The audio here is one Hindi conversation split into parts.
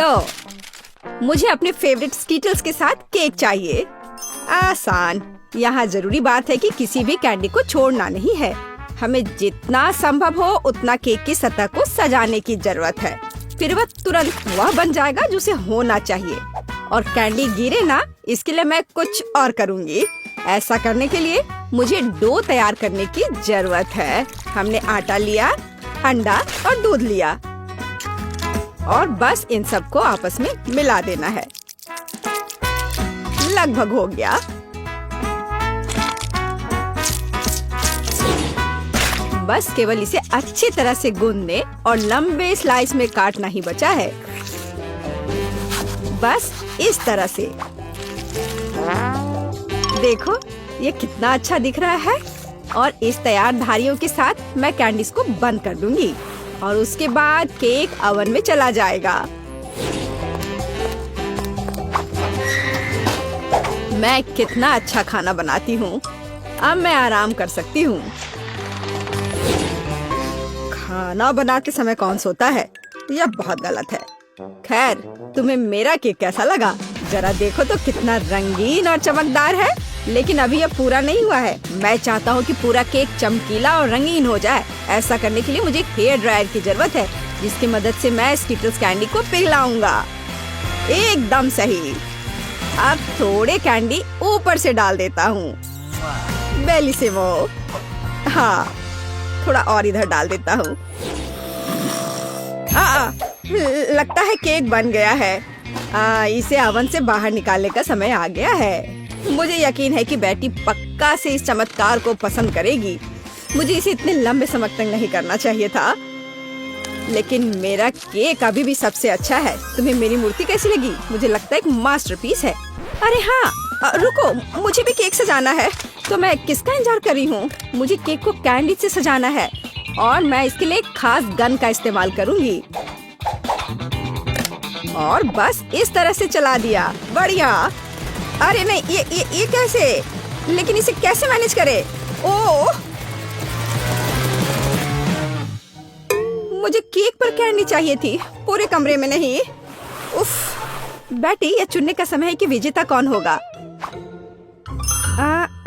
तो मुझे अपने फेवरेट स्कीटल्स के साथ केक चाहिए। आसान। यहाँ जरूरी बात है कि किसी भी कैंडी को छोड़ना नहीं है। हमें जितना संभव हो उतना केक की सतह को सजाने की जरूरत है। फिर वह तुरंत वह बन जाएगा जो उसे होना चाहिए। और कैंडी गिरे ना, इसके लिए मैं कुछ और करूँगी। ऐसा करने के लिए मुझे डो तैयार करने की जरूरत है। हमने आटा लिया, अंडा और दूध लिया और बस इन सबको आपस में मिला देना है। लगभग हो गया। बस केवल इसे अच्छी तरह से गूंदने और लंबे स्लाइस में काटना ही बचा है। बस इस तरह से। देखो ये कितना अच्छा दिख रहा है। और इस तैयार धारियों के साथ मैं कैंडीज को बंद कर दूंगी और उसके बाद केक ओवन में चला जाएगा। मैं कितना अच्छा खाना बनाती हूँ। अब मैं आराम कर सकती हूँ। खाना बनाते समय कौन सोता है? यह बहुत गलत है। खैर, तुम्हें मेरा केक कैसा लगा? जरा देखो तो कितना रंगीन और चमकदार है। लेकिन अभी यह पूरा नहीं हुआ है। मैं चाहता हूँ कि पूरा केक चमकीला और रंगीन हो जाए। ऐसा करने के लिए मुझे एक हेयर ड्रायर की जरूरत है, जिसकी मदद से मैं स्कीटल्स कैंडी को पिघलाऊंगा। एकदम सही। अब थोड़े कैंडी ऊपर से डाल देता हूँ। बेलिसिमो। हाँ, थोड़ा और इधर डाल देता हूँ। लगता है केक बन गया है। इसे ओवन से बाहर निकालने का समय आ गया है। मुझे यकीन है कि बेटी पक्का से इस चमत्कार को पसंद करेगी। मुझे इसे इतने लंबे समय तक नहीं करना चाहिए था, लेकिन मेरा केक अभी भी सबसे अच्छा है। तुम्हें मेरी मूर्ति कैसी लगी? मुझे लगता है एक मास्टरपीस है। अरे हाँ, रुको, मुझे भी केक सजाना है। तो मैं किसका इंतजार कर रही हूँ? मुझे केक को कैंडी से सजाना है और मैं इसके लिए एक खास गन का इस्तेमाल करूँगी। और बस इस तरह से चला दिया। बढ़िया। अरे नहीं, ये कैसे? लेकिन इसे कैसे मैनेज करे? ओह, मुझे केक पर कैंडी चाहिए थी, पूरे कमरे में नहीं। उफ, बेटी, ये चुनने का समय है कि विजेता कौन होगा।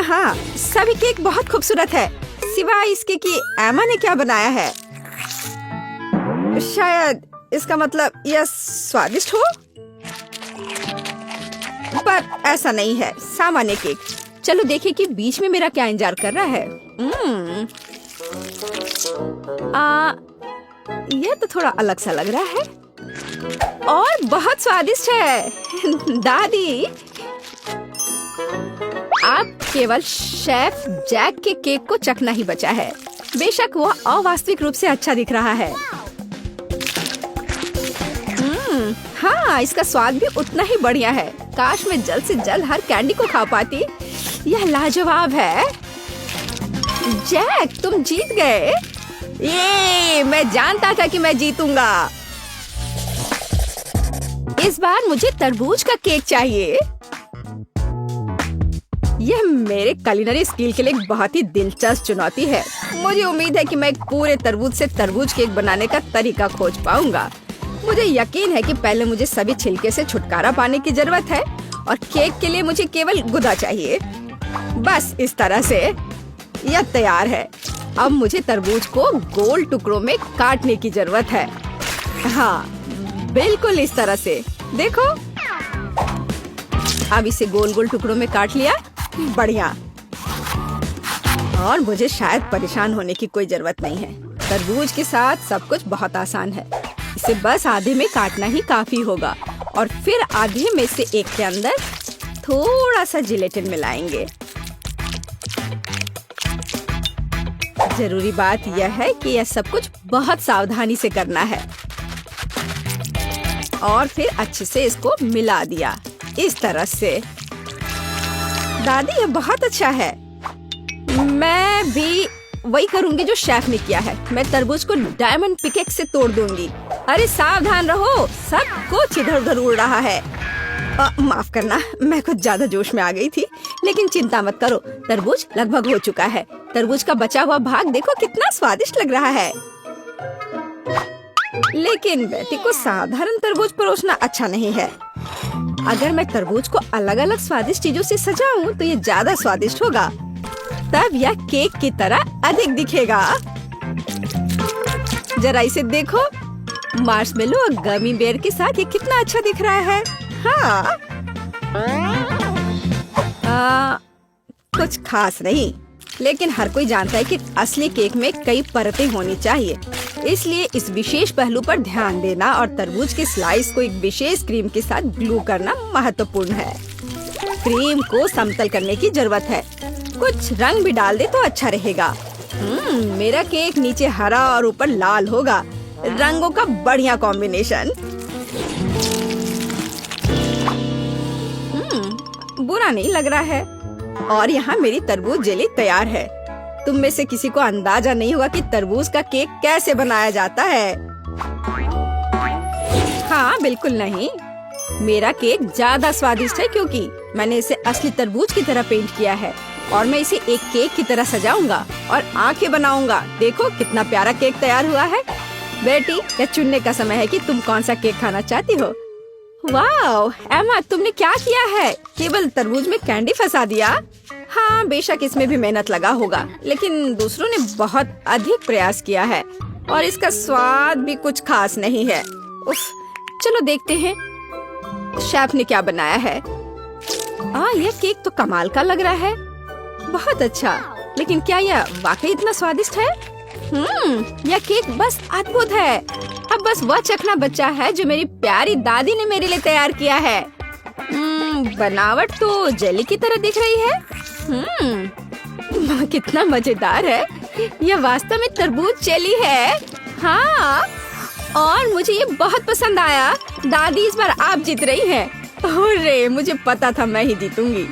हाँ, सभी केक बहुत खूबसूरत है, सिवाय इसके कि एमा ने क्या बनाया है। शायद इसका मतलब यह स्वादिष्ट हो, पर ऐसा नहीं है। सामान्य केक। चलो देखें कि बीच में मेरा क्या इंतजार कर रहा है। यह तो थोड़ा अलग सा लग रहा है और बहुत स्वादिष्ट है। दादी, आप केवल शेफ जैक के केक को चखना ही बचा है। बेशक वह अवास्तविक रूप से अच्छा दिख रहा है। हाँ, इसका स्वाद भी उतना ही बढ़िया है। काश मैं जल्द से जल्द हर कैंडी को खा पाती। यह लाजवाब है। जैक, तुम जीत गए। ये मैं जानता था कि मैं जीतूंगा। इस बार मुझे तरबूज का केक चाहिए। यह मेरे कुलिनरी स्किल के लिए एक बहुत ही दिलचस्प चुनौती है। मुझे उम्मीद है कि मैं एक पूरे तरबूज से तरबूज केक बनाने का तरीका खोज पाऊंगा। मुझे यकीन है कि पहले मुझे सभी छिलके से छुटकारा पाने की जरूरत है और केक के लिए मुझे केवल गुदा चाहिए। बस इस तरह से यह तैयार है। अब मुझे तरबूज को गोल टुकड़ों में काटने की जरूरत है। हाँ, बिल्कुल इस तरह से। देखो, अब इसे गोल गोल टुकड़ों में काट लिया। बढ़िया। और मुझे शायद परेशान होने की कोई जरूरत नहीं है। तरबूज के साथ सब कुछ बहुत आसान है। इसे बस आधे में काटना ही काफी होगा और फिर आधे में से एक के अंदर थोड़ा सा जिलेटिन मिलाएंगे। जरूरी बात यह है कि यह सब कुछ बहुत सावधानी से करना है। और फिर अच्छे से इसको मिला दिया इस तरह से। दादी, यह बहुत अच्छा है। मैं भी वही करूंगी जो शेफ ने किया है। मैं तरबूज को डायमंड पिकेक से तोड़ दूंगी। अरे सावधान रहो, सब कुछ इधर उधर उड़ रहा है। माफ करना, मैं कुछ ज्यादा जोश में आ गई थी। लेकिन चिंता मत करो, तरबूज लगभग हो चुका है। तरबूज का बचा हुआ भाग देखो कितना स्वादिष्ट लग रहा है। लेकिन बेटी को साधारण तरबूज परोसना अच्छा नहीं है। अगर मैं तरबूज को अलग अलग स्वादिष्ट चीजों से सजाऊं तो ये ज्यादा स्वादिष्ट होगा। तब यह केक की तरह अधिक दिखेगा। जरा इसे देखो, मार्शमेलो और गमी बेयर के साथ ये कितना अच्छा दिख रहा है। हाँ, कुछ खास नहीं, लेकिन हर कोई जानता है कि असली केक में कई परतें होनी चाहिए, इसलिए इस विशेष पहलू पर ध्यान देना और तरबूज के स्लाइस को एक विशेष क्रीम के साथ ग्लू करना महत्वपूर्ण है। क्रीम को समतल करने की जरूरत है। कुछ रंग भी डाल दे तो अच्छा रहेगा। मेरा केक नीचे हरा और ऊपर लाल होगा। रंगों का बढ़िया कॉम्बिनेशन। बुरा नहीं लग रहा है। और यहाँ मेरी तरबूज जेली तैयार है। तुम में से किसी को अंदाजा नहीं होगा कि तरबूज का केक कैसे बनाया जाता है। हाँ, बिल्कुल नहीं। मेरा केक ज्यादा स्वादिष्ट है क्योंकि मैंने इसे असली तरबूज की तरह पेंट किया है और मैं इसे एक केक की तरह सजाऊंगा और आंखें बनाऊंगा। देखो कितना प्यारा केक तैयार हुआ है। बेटी, यह चुनने का समय है कि तुम कौन सा केक खाना चाहती हो। वाह एमा, तुमने क्या किया है? केवल तरबूज में कैंडी फंसा दिया। हाँ, बेशक इसमें भी मेहनत लगा होगा, लेकिन दूसरों ने बहुत अधिक प्रयास किया है और इसका स्वाद भी कुछ खास नहीं है। उफ, चलो देखते हैं शेफ ने क्या बनाया है। यह केक तो कमाल का लग रहा है। बहुत अच्छा, लेकिन क्या यह वाकई इतना स्वादिष्ट है? यह केक बस अद्भुत है। अब बस वह चखना बचा है जो मेरी प्यारी दादी ने मेरे लिए तैयार किया है। बनावट तो जेली की तरह दिख रही है। कितना मजेदार है। यह वास्तव में तरबूज जेली है। हाँ, और मुझे ये बहुत पसंद आया। दादी, इस बार आप जीत रही हैं। अरे, मुझे पता था मैं ही जीतूंगी।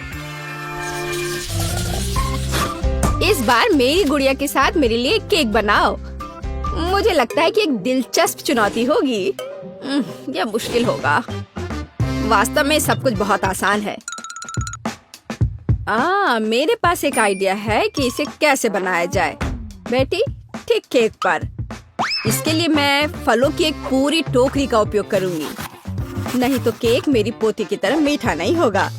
इस बार मेरी गुड़िया के साथ मेरे लिए केक बनाओ। मुझे लगता है कि एक दिलचस्प चुनौती होगी। यह मुश्किल होगा। वास्तव में सब कुछ बहुत आसान है। मेरे पास एक आइडिया है कि इसे कैसे बनाया जाए। बेटी, ठीक केक पर। इसके लिए मैं फलों की एक पूरी टोकरी का उपयोग करूंगी, नहीं तो केक मेरी पोती की तरह मीठा नहीं होगा।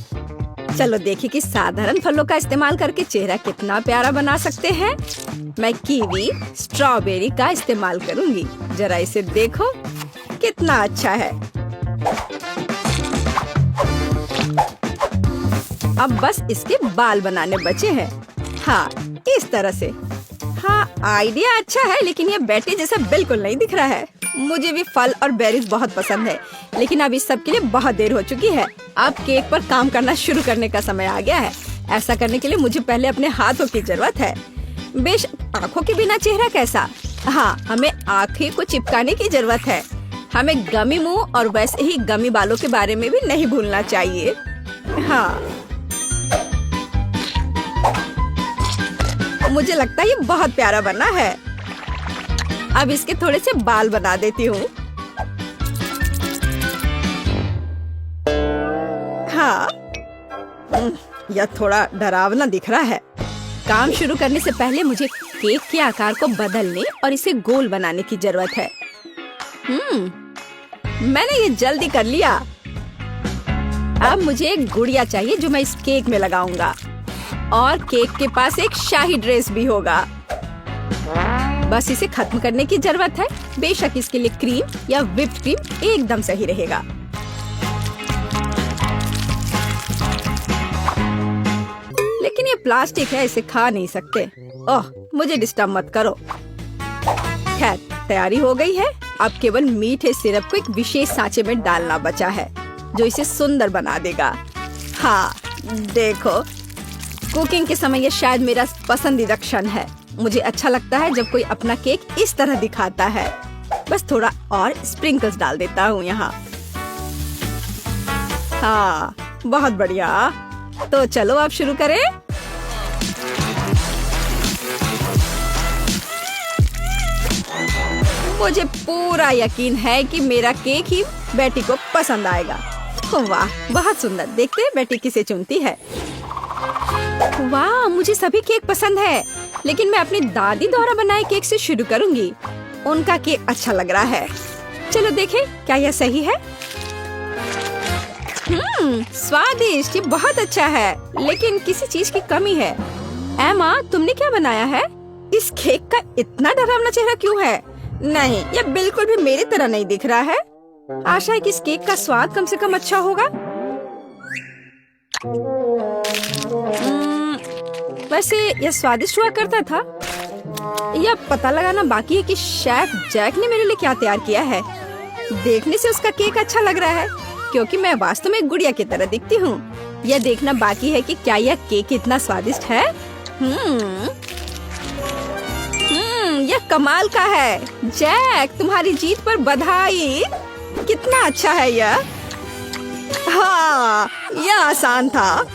चलो देखिए कि साधारण फलों का इस्तेमाल करके चेहरा कितना प्यारा बना सकते हैं। मैं कीवी, स्ट्रॉबेरी का इस्तेमाल करूंगी। जरा इसे देखो, कितना अच्छा है। अब बस इसके बाल बनाने बचे हैं। हाँ, इस तरह से। हाँ, आइडिया अच्छा है, लेकिन ये बैटी जैसा बिल्कुल नहीं दिख रहा है। मुझे भी फल और बेरीज बहुत पसंद है, लेकिन अब इस सब के लिए बहुत देर हो चुकी है। अब केक पर काम करना शुरू करने का समय आ गया है। ऐसा करने के लिए मुझे पहले अपने हाथों की जरूरत है। बेशक आँखों के बिना चेहरा कैसा। हाँ, हमें आँखें को चिपकाने की जरूरत है। हमें गमी मुंह और वैसे ही गमी बालों के बारे में भी नहीं भूलना चाहिए। हाँ, मुझे लगता है ये बहुत प्यारा बना है। अब इसके थोड़े से बाल बना देती हूँ। हाँ, यह थोड़ा डरावना दिख रहा है। काम शुरू करने से पहले मुझे केक के आकार को बदलने और इसे गोल बनाने की जरूरत है। मैंने ये जल्दी कर लिया। अब मुझे एक गुड़िया चाहिए जो मैं इस केक में लगाऊंगा, और केक के पास एक शाही ड्रेस भी होगा। बस इसे खत्म करने की जरूरत है। बेशक इसके लिए क्रीम या व्हिप्ड क्रीम एकदम सही रहेगा। लेकिन ये प्लास्टिक है, इसे खा नहीं सकते। ओह, मुझे डिस्टर्ब मत करो। खैर, तैयारी हो गई है। अब केवल मीठे सिरप को एक विशेष सांचे में डालना बचा है, जो इसे सुंदर बना देगा। हाँ, देखो, कुकिंग के समय ये शायद मेरा पसंदीदा क्षण है। मुझे अच्छा लगता है जब कोई अपना केक इस तरह दिखाता है। बस थोड़ा और स्प्रिंकल्स डाल देता हूँ यहाँ। हाँ, बहुत बढ़िया। तो चलो अब शुरू करें। मुझे पूरा यकीन है कि मेरा केक ही बेटी को पसंद आएगा। वाह, बहुत सुंदर। देखते हैं बेटी किसे चुनती है। वाह, मुझे सभी केक पसंद है, लेकिन मैं अपनी दादी द्वारा बनाए केक से शुरू करूंगी। उनका केक अच्छा लग रहा है। चलो देखें क्या यह सही है। स्वादिष्ट, ये बहुत अच्छा है, लेकिन किसी चीज की कमी है। एमा, तुमने क्या बनाया है? इस केक का इतना डरावना चेहरा क्यों है? नहीं, यह बिल्कुल भी मेरी तरह नहीं दिख रहा है। आशा है कि इस केक का स्वाद कम से कम अच्छा होगा। वैसे यह स्वादिष्ट हुआ करता था। यह पता लगाना बाकी है कि शेफ जैक ने मेरे लिए क्या तैयार किया है। देखने से उसका केक अच्छा लग रहा है, क्योंकि मैं वास्तव में एक गुड़िया की तरह दिखती हूँ। यह देखना बाकी है कि क्या यह केक इतना स्वादिष्ट है। यह कमाल का है। जैक, तुम्हारी जीत पर बधाई। कितना अच्छा है यह। हाँ, यह आसान था।